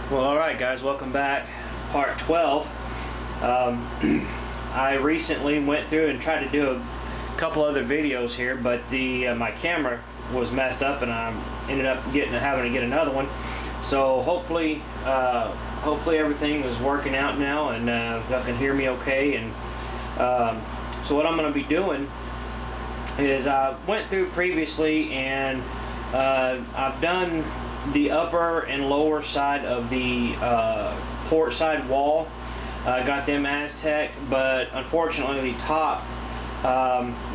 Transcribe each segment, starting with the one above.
Well, alright guys, welcome back. Part 12. I recently went through and tried to do a couple other videos here, but my camera was messed up and I ended up having to get another one. So hopefully everything is working out now and y'all can hear me okay. And so what I'm going to be doing is I went through previously and I've done the upper and lower side of the port side wall. Got them Aztec, but unfortunately the top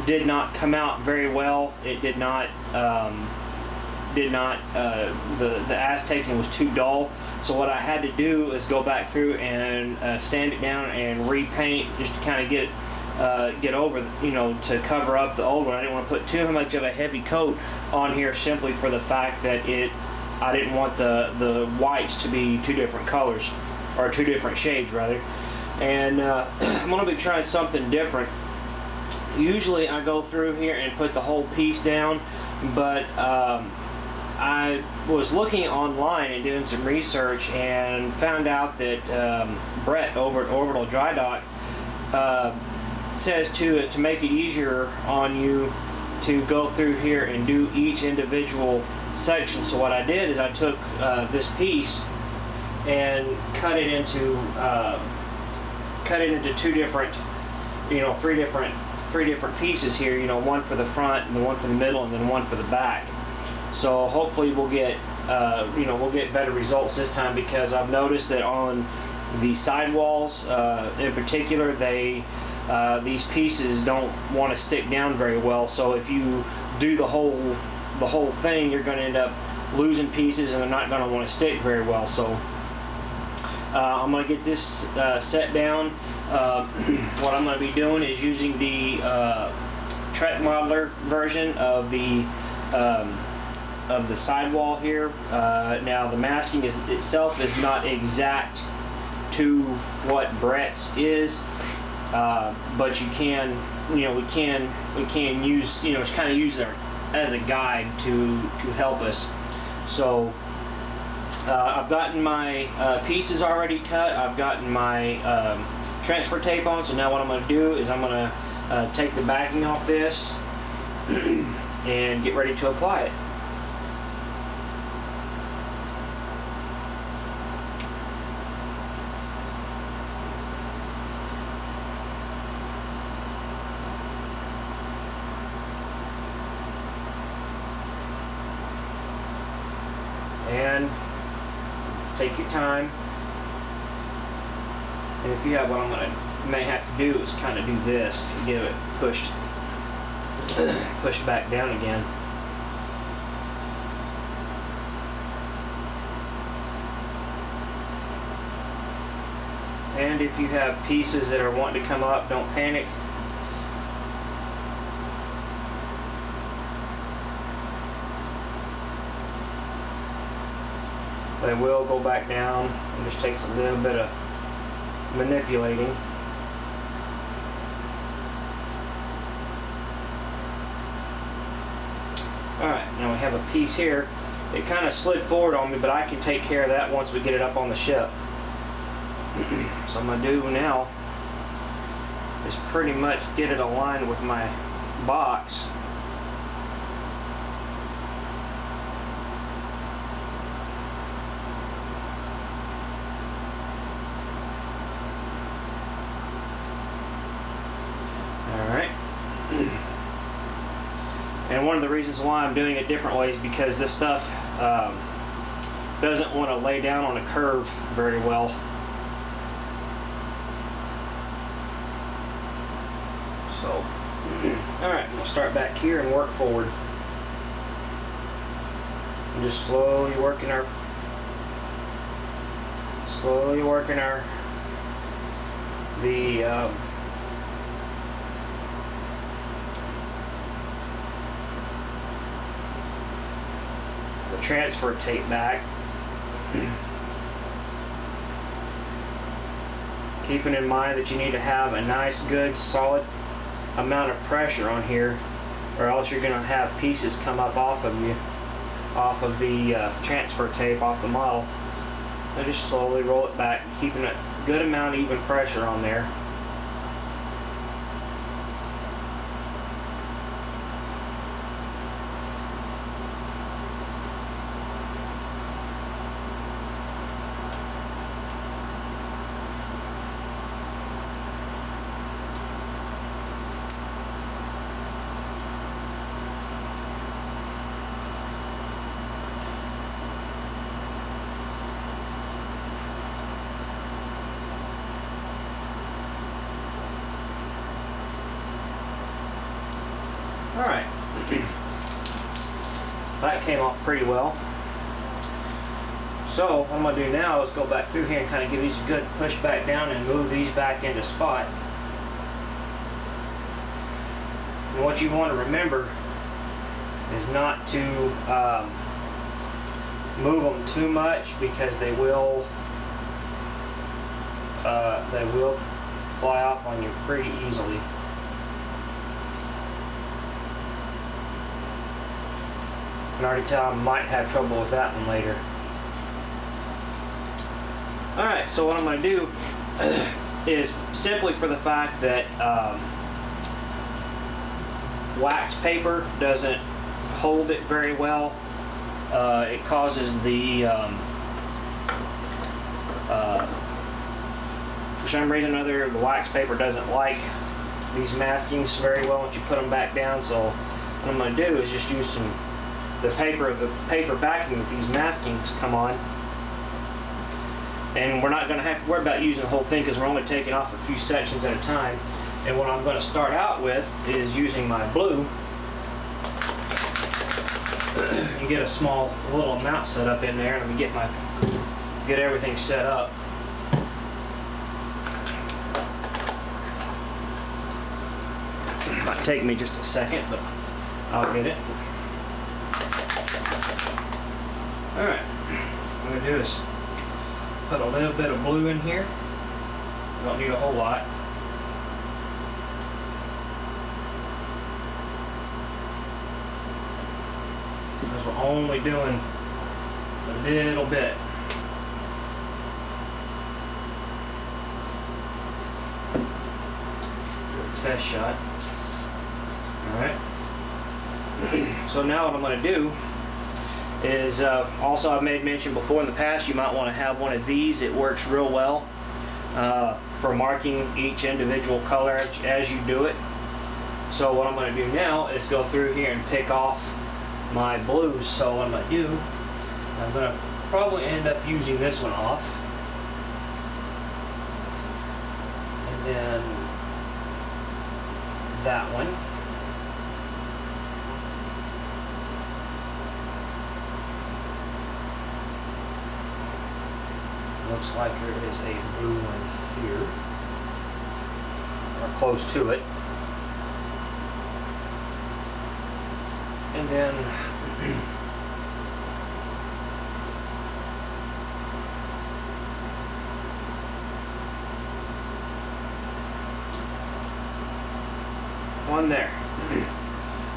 did not come out very well. It did not. The Aztecing was too dull. So what I had to do is go back through and sand it down and repaint, just to kind of get over, to cover up the old one. I didn't want to put too much of a heavy coat on here, simply for the fact that I didn't want the whites to be two different colors, or two different shades rather. And I'm going to be trying something different. Usually I go through here and put the whole piece down, but I was looking online and doing some research and found out that Brett over at Orbital Dry Dock says to make it easier on you to go through here and do each individual section. So what I did is I took this piece and cut it into two different, three different pieces here. One for the front and the one for the middle and then one for the back. So hopefully we'll get better results this time, because I've noticed that on the side walls in particular, these pieces don't want to stick down very well. So if you do the whole thing, you're going to end up losing pieces and they're not going to want to stick very well. So I'm going to get this set down. What I'm going to be doing is using the Trek Modeler version of the sidewall here. Now the masking itself is not exact to what Brett's is, but you can, we can use, it's kind of used there as a guide to help us. So I've gotten my pieces already cut. I've gotten my transfer tape on. So now what I'm going to do is I'm going to take the backing off this and get ready to apply it. And take your time. And if you have, what may have to do is kind of do this to get it pushed back down again. And if you have pieces that are wanting to come up, don't panic. They will go back down. It just takes a little bit of manipulating. Alright, now we have a piece here. It kind of slid forward on me, but I can take care of that once we get it up on the ship. So I'm going to do now is pretty much get it aligned with my box. And one of the reasons why I'm doing it different ways, because this stuff doesn't want to lay down on a curve very well. So, alright, we'll start back here and work forward. And just slowly working the transfer tape back. Keeping in mind that you need to have a nice, good, solid amount of pressure on here, or else you're going to have pieces come up off of you, off of the transfer tape, off the model. I just slowly roll it back, keeping a good amount of even pressure on there. Alright, that came off pretty well. So what I'm going to do now is go back through here and kind of give these a good push back down and move these back into spot. And what you want to remember is not to move them too much, because they will fly off on you pretty easily. I can already tell I might have trouble with that one later. Alright, so what I'm going to do is, simply for the fact that wax paper doesn't hold it very well, it causes the for some reason or other, the wax paper doesn't like these maskings very well once you put them back down. So what I'm going to do is just use the paper backing that these maskings come on, and we're not going to have to worry about using the whole thing, because we're only taking off a few sections at a time. And what I'm going to start out with is using my blue and get a small little amount set up in there, and let me get everything set up. Might take me just a second, but I'll get it. Alright, what I'm going to do is put a little bit of blue in here. Don't need a whole lot. Because we're only doing a little bit. Do a test shot. Alright. So now what I'm going to do is, also I've made mention before in the past, you might want to have one of these. It works real well for marking each individual color as you do it. So what I'm going to do now is go through here and pick off my blues. So what I'm going to do, I'm going to probably end up using this one off, and then that one. Looks like there is a blue one here, or close to it. And then one there.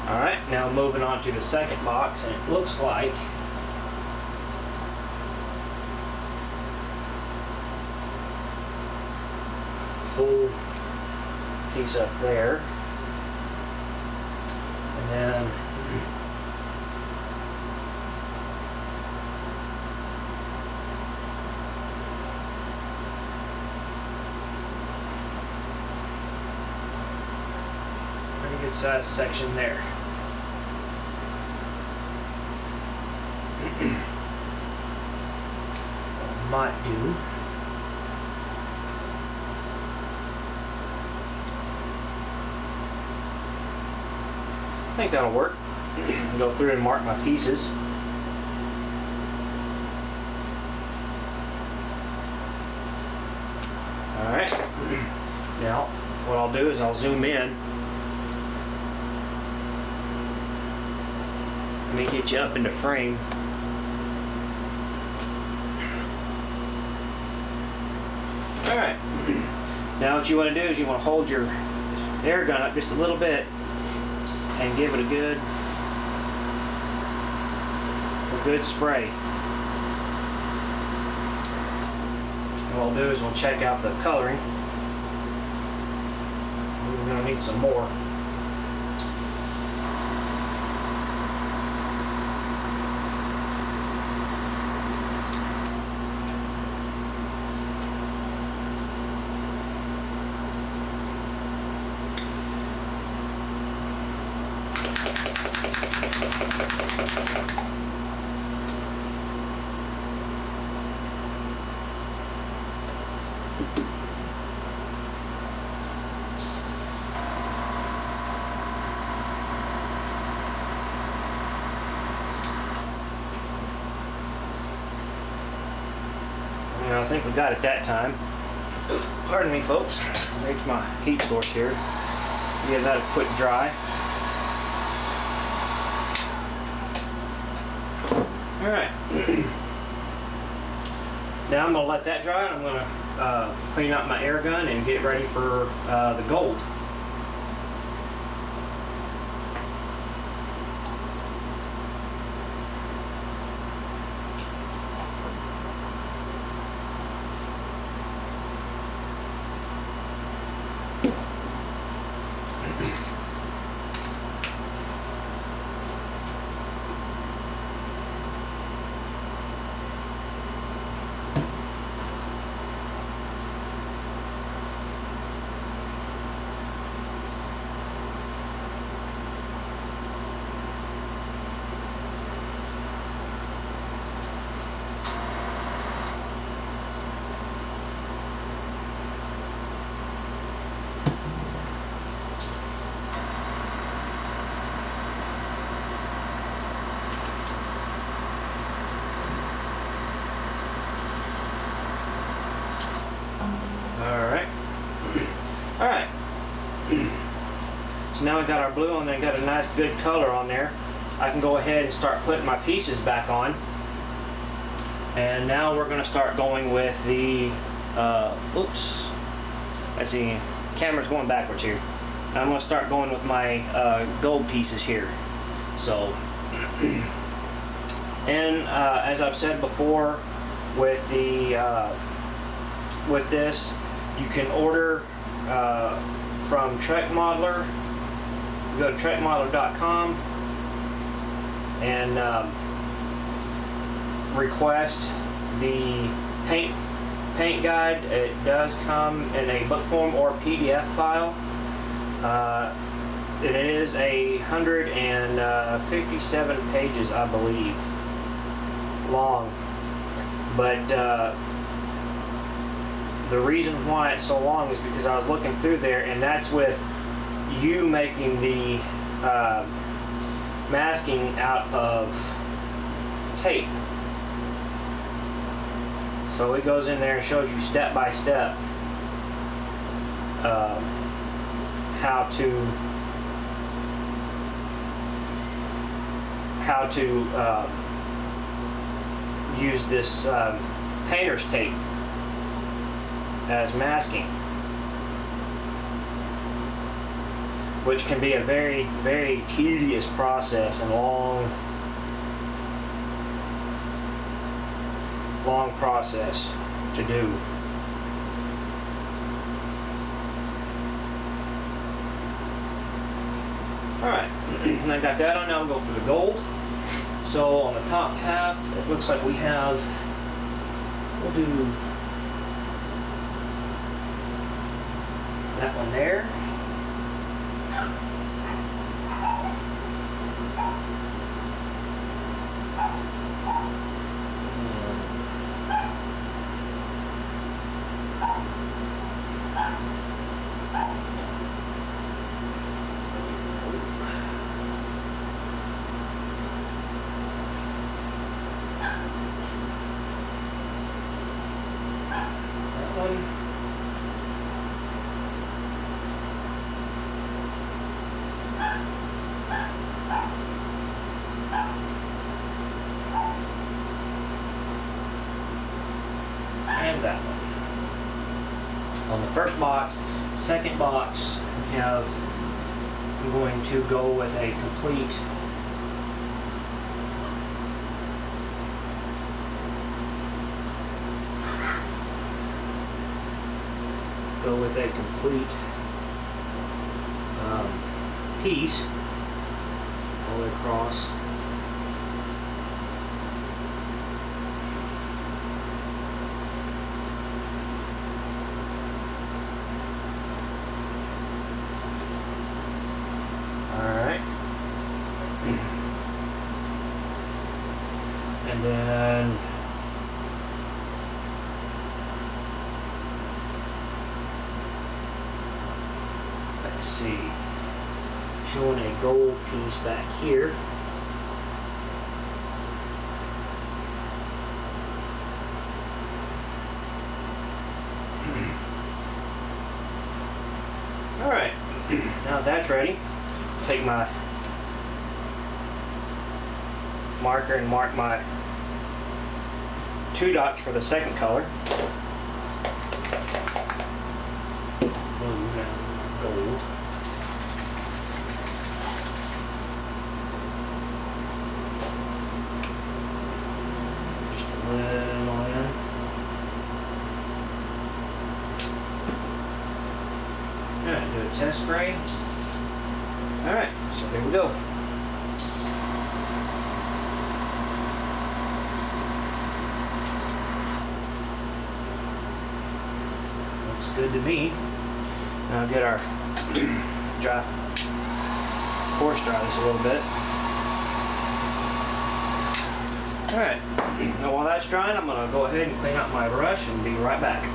Alright, now moving on to the second box, and it looks like whole piece up there, and then pretty good sized section there. Might do. I think that'll work. Go through and mark my pieces. Alright. Now, what I'll do is I'll zoom in. Let me get you up into frame. Alright. Now what you want to do is you want to hold your air gun up just a little bit and give it a good spray. we'll do is we'll check out the coloring. We're going to need some more. I think we got it that time. Pardon me, folks. There's my heat source here. Give that a quick dry. All right. Now I'm gonna let that dry, and I'm gonna clean out my air gun and get ready for the gold. Alright, so now we got our blue and then got a nice good color on there. I can go ahead and start putting my pieces back on. And now we're going to start going with the, oops, let's see, camera's going backwards here. I'm going to start going with my gold pieces here. So, and as I've said before, with the, with this, you can order from Trek Modeler. You go to trekmodeler.com and request the paint guide. It does come in a book form or PDF file. It is 157 pages, I believe, long. But the reason why it's so long is because I was looking through there, and that's with you making the masking out of tape. So it goes in there and shows you step by step how to use this painter's tape as masking, which can be a very, very tedious process and long process to do. Alright, and I got that on. Now we'll go for the gold. So on the top half, it looks like we have, we'll do that one there. And that one. On the first box, second box, we have, I'm going to go with a complete go with a complete piece all the way across. Alright. And then let's see, showing a gold piece back here. All right, now that's ready, take my marker and mark my 2 dots for the second color. Blue and gold. Just a little in. Alright, do a test spray. Alright, so here we go. Looks good to me. Now get our force dry this a little bit. Alright, now while that's drying, I'm going to go ahead and clean out my brush and be right back.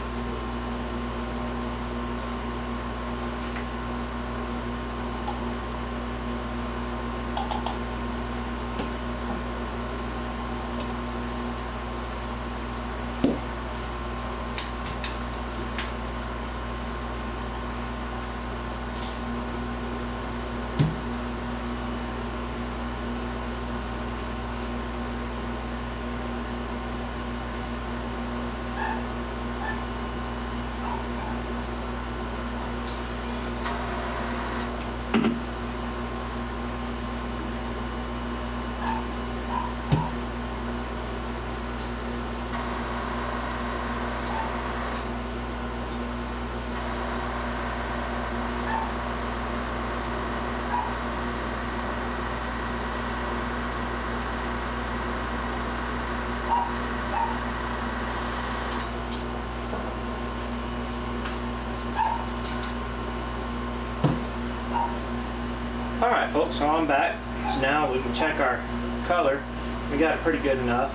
Alright folks, so I'm back. So now we can check our color. We got it pretty good enough.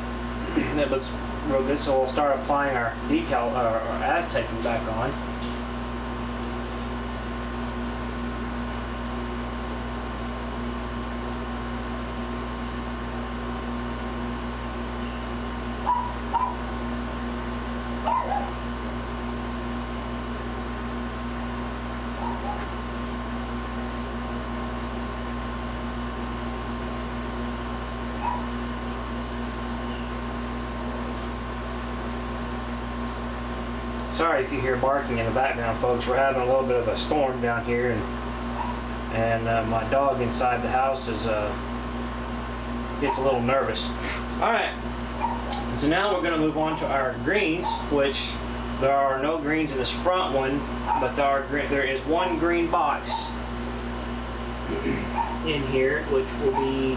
It looks real good, so we'll start applying our decal, our Aztecing back on. Sorry if you hear barking in the background, folks. We're having a little bit of a storm down here, and my dog inside the house is gets a little nervous. All right, so now we're going to move on to our greens, which there are no greens in this front one, but there is one green box in here, which will be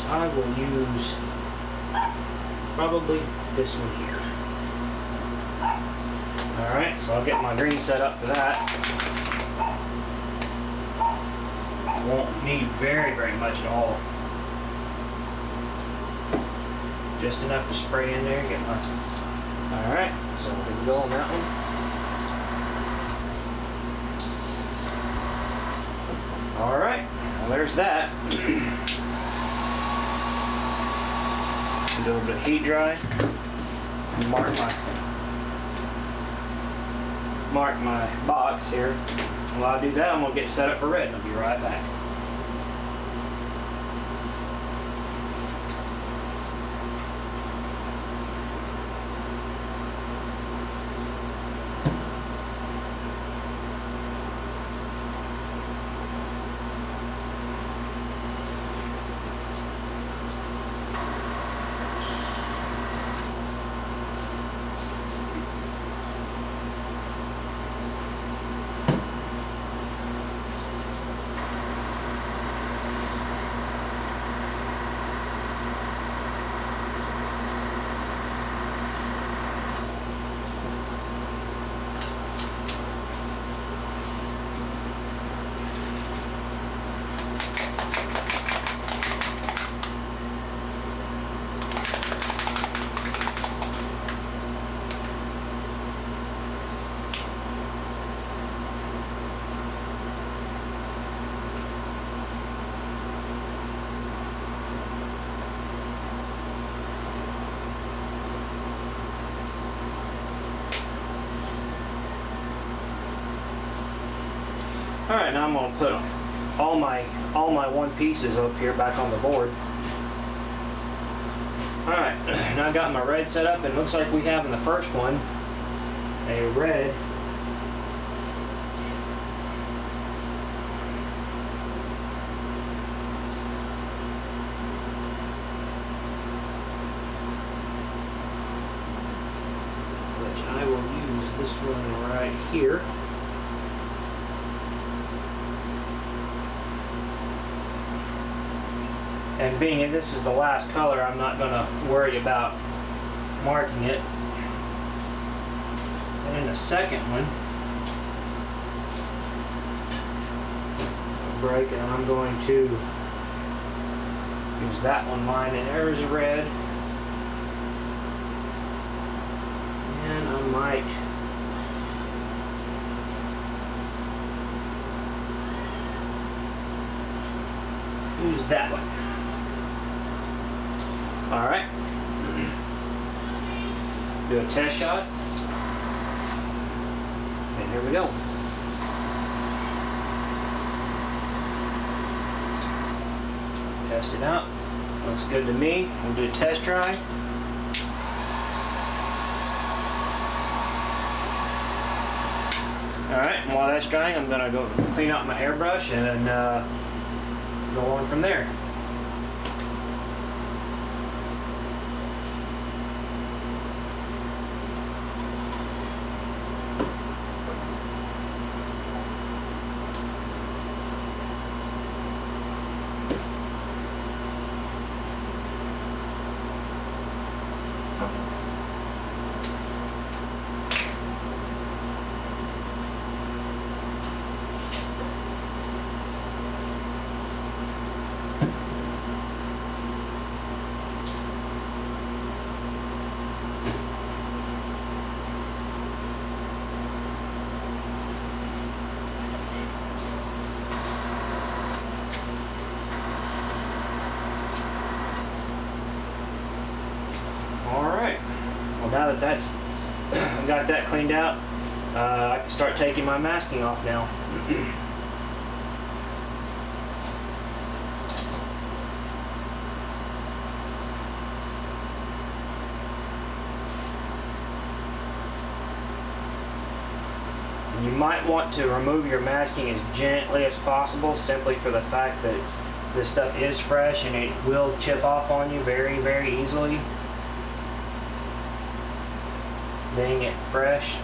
I will use probably this one here. Alright, so I'll get my green set up for that. Won't need very much at all. Just enough to spray in there and get my... Alright, so here we go on that one. Alright, well there's that. Do a little bit of heat dry and mark my box here. While I do that, I'm gonna get set up for red and I'll be right back. Alright, now I'm going to put all my one pieces up here back on the board. Alright, now I got my red set up, and it looks like we have in the first one a red which I will use this one right here. And being that this is the last color, I'm not going to worry about marking it. And in the second one, I'll break, and I'm going to use that one line, and there's a red. And I might use that one. Alright, do a test shot, and here we go. Test it out, looks good to me. We'll do a test dry. Alright, and while that's drying, I'm going to go clean out my airbrush and go on from there. Now that that's got that cleaned out, I can start taking my masking off now. You might want to remove your masking as gently as possible, simply for the fact that this stuff is fresh and it will chip off on you very, very easily. Being it fresh.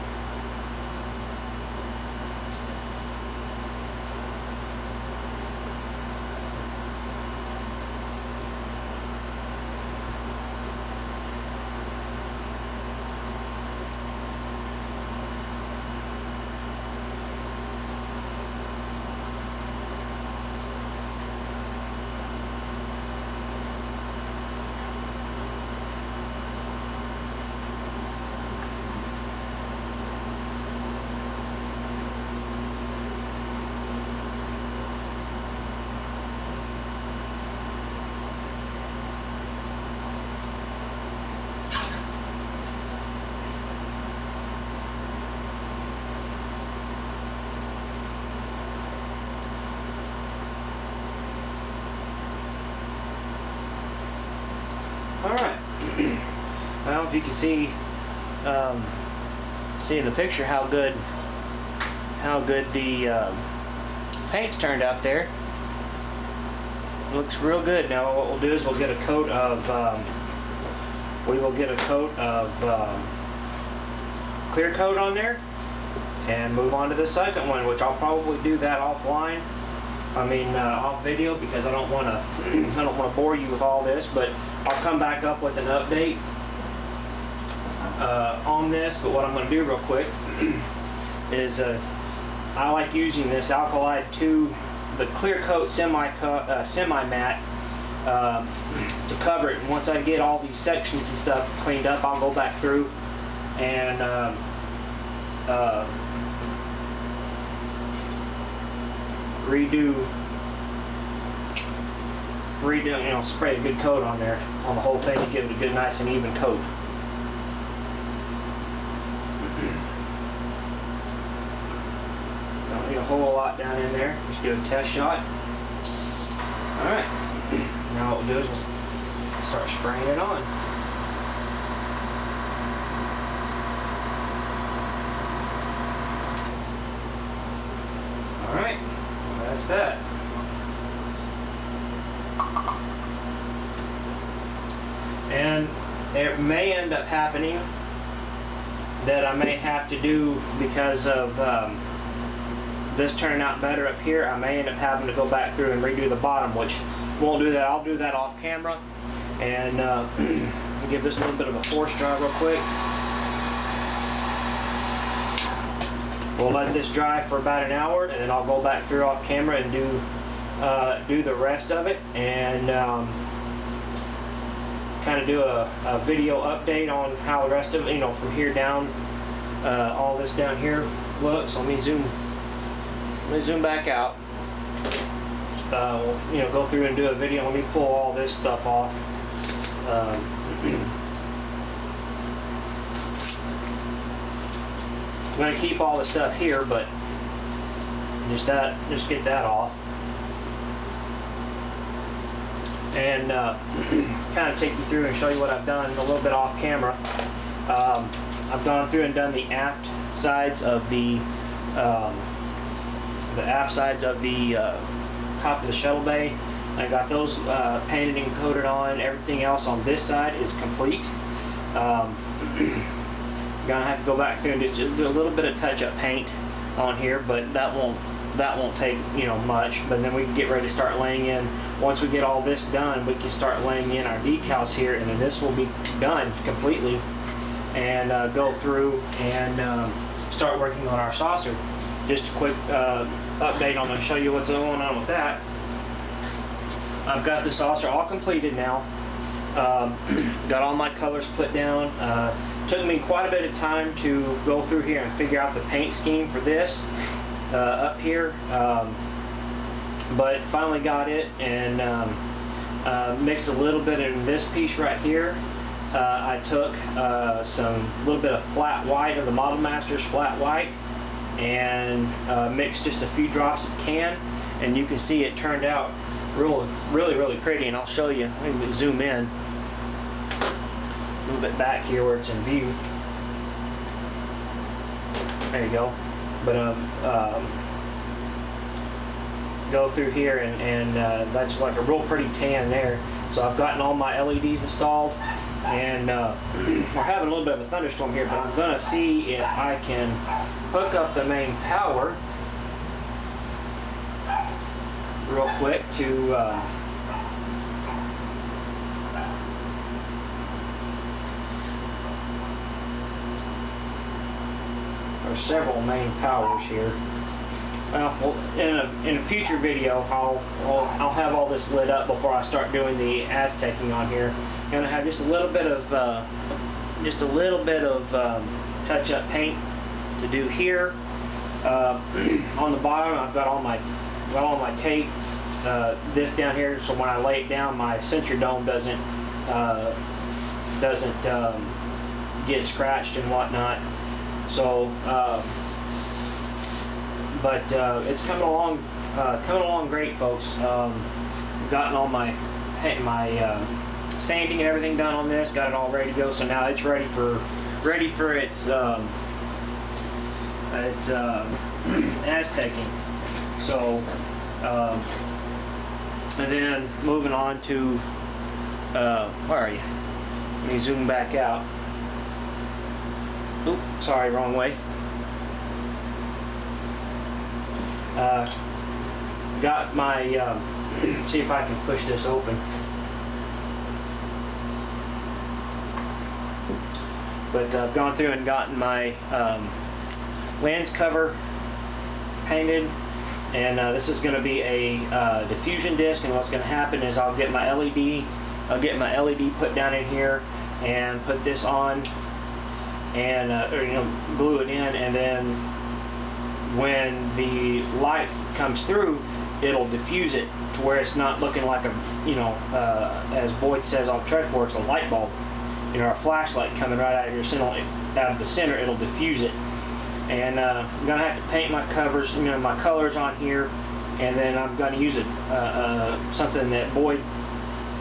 Alright, well, if you can see in the picture how good the paint's turned out there. It looks real good. Now what we'll do is we'll get a coat of clear coat on there and move on to the second one, which I'll probably do that offline. I mean off video, because I don't want to bore you with all this, but I'll come back up with an update on this. But what I'm going to do real quick is I like using this Alkali 2, the clear coat semi-matte to cover it. And once I get all these sections and stuff cleaned up, I'll go back through and redo, spray a good coat on there, on the whole thing, to give it a good, nice and even coat. a whole lot down in there. Just do a test shot. Alright, now what we'll do is we'll start spraying it on. Alright, that's that. And it may end up happening that I may have to do, because of this turning out better up here, I may end up having to go back through and redo the bottom, which won't do that. I'll do that off camera. And give this a little bit of a force dry real quick. We'll let this dry for about an hour, and then I'll go back through off camera and do the rest of it, and kind of do a video update on how the rest of it, from here down, all this down here looks. Let me zoom back out. We'll, go through and do a video. Let me pull all this stuff off. I'm going to keep all the stuff here, but just get that off. And kind of take you through and show you what I've done a little bit off camera. I've gone through and done the aft sides of the top of the shuttle bay. I got those painted and coated on. Everything else on this side is complete. Gonna have to go back through and just do a little bit of touch-up paint on here, but that won't take much. But then we can get ready to start laying in. Once we get all this done, we can start laying in our decals here, and then this will be done completely. And go through and start working on our saucer. Just a quick update. I'm going to show you what's going on with that. I've got the saucer all completed now. Got all my colors put down. Took me quite a bit of time to go through here and figure out the paint scheme for this up here. But finally got it, and mixed a little bit in this piece right here. I took some little bit of flat white of the Model Masters flat white, and mixed just a few drops of tan, and you can see it turned out really pretty. And I'll show you. Let me zoom in, move it back here where it's in view. There you go. But go through here, and that's like a real pretty tan there. So I've gotten all my LEDs installed, and we're having a little bit of a thunderstorm here, but I'm gonna see if I can hook up the main power real quick to there's several main powers here. Well, in a future video, I'll have all this lit up before I start doing the Aztecing on here. I'm gonna have just a little bit of touch-up paint to do here. On the bottom, I've got all my tape. This down here, so when I lay it down, my sensor dome doesn't get scratched and whatnot. So. But it's coming along great, folks. Gotten all my sanding and everything done on this. Got it all ready to go. So now it's ready for its Aztecing. So and then moving on to where are you? Let me zoom back out. Oop, sorry, wrong way. Got my, see if I can push this open. But I've gone through and gotten my lens cover painted, and this is going to be a diffusion disc. And what's going to happen is I'll get my LED put down in here and put this on, and glue it in, and then when the light comes through, it'll diffuse it to where it's not looking like a, as Boyd says on Trekworks, a light bulb, a flashlight coming right out of the center. It'll diffuse it, And I'm gonna have to paint my covers, my colors on here, and then I'm gonna use something that Boyd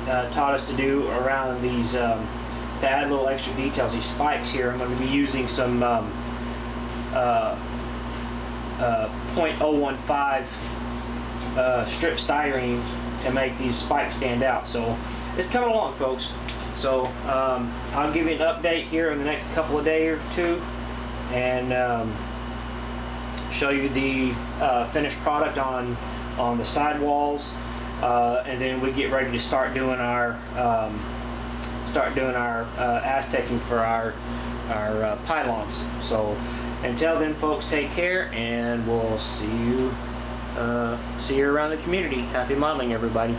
taught us to do around these, to add little extra details, these spikes here. I'm gonna be using some .015 strip styrene to make these spikes stand out. So it's coming along, folks. So I'll give you an update here in the next couple of days or two, and show you the finished product on the sidewalls, and then we get ready to start doing our aztecing for our pylons. So until then, folks, take care, and we'll see you around the community. Happy modeling, everybody.